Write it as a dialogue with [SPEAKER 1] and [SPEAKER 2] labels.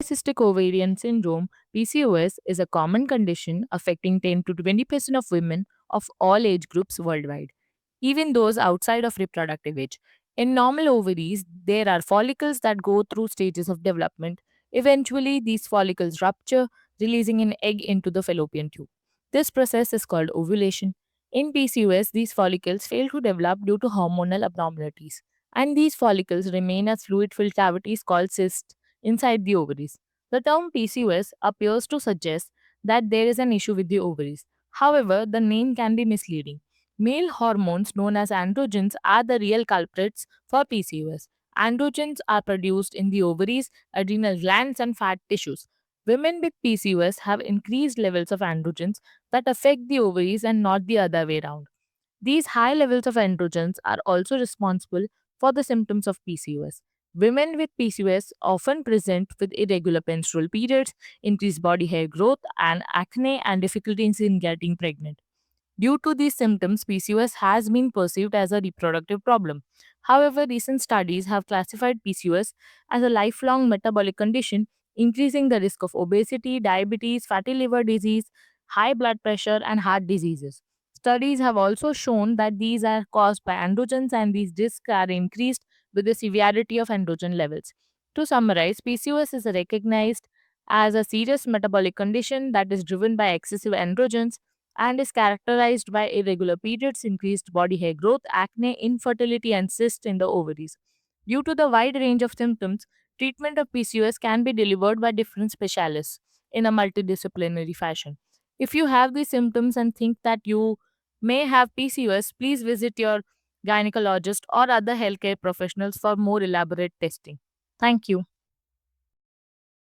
[SPEAKER 1] Polycystic ovarian syndrome (PCOS) is a common condition affecting 10 to 20% of women of all age groups worldwide, even those outside of reproductive age. In normal ovaries, there are follicles that go through stages of development. Eventually, these follicles rupture, releasing an egg into the fallopian tube. This process is called ovulation. In PCOS, these follicles fail to develop due to hormonal abnormalities, and these follicles remain as fluid filled cavities called cysts inside the ovaries. The term PCOS appears to suggest that there is an issue with the ovaries. However, the name can be misleading. Male hormones known as androgens are the real culprits for PCOS. Androgens are produced in the ovaries, adrenal glands, and fat tissues. Women with PCOS have increased levels of androgens that affect the ovaries and not the other way around. These high levels of androgens are also responsible for the symptoms of PCOS. Women with PCOS often present with irregular menstrual periods, increased body hair growth, and acne and difficulties in getting pregnant. Due to these symptoms, PCOS has been perceived as a reproductive problem. However, recent studies have classified PCOS as a lifelong metabolic condition, increasing the risk of obesity, diabetes, fatty liver disease, high blood pressure, and heart diseases. Studies have also shown that these are caused by androgens and these risks are increased with the severity of androgen levels. To summarize, PCOS is recognized as a serious metabolic condition that is driven by excessive androgens and is characterized by irregular periods, increased body hair growth, acne, infertility, and cysts in the ovaries. Due to the wide range of symptoms, treatment of PCOS can be delivered by different specialists in a multidisciplinary fashion. If you have these symptoms and think that you may have PCOS, please visit your gynecologist or other healthcare professionals for more elaborate testing. Thank you.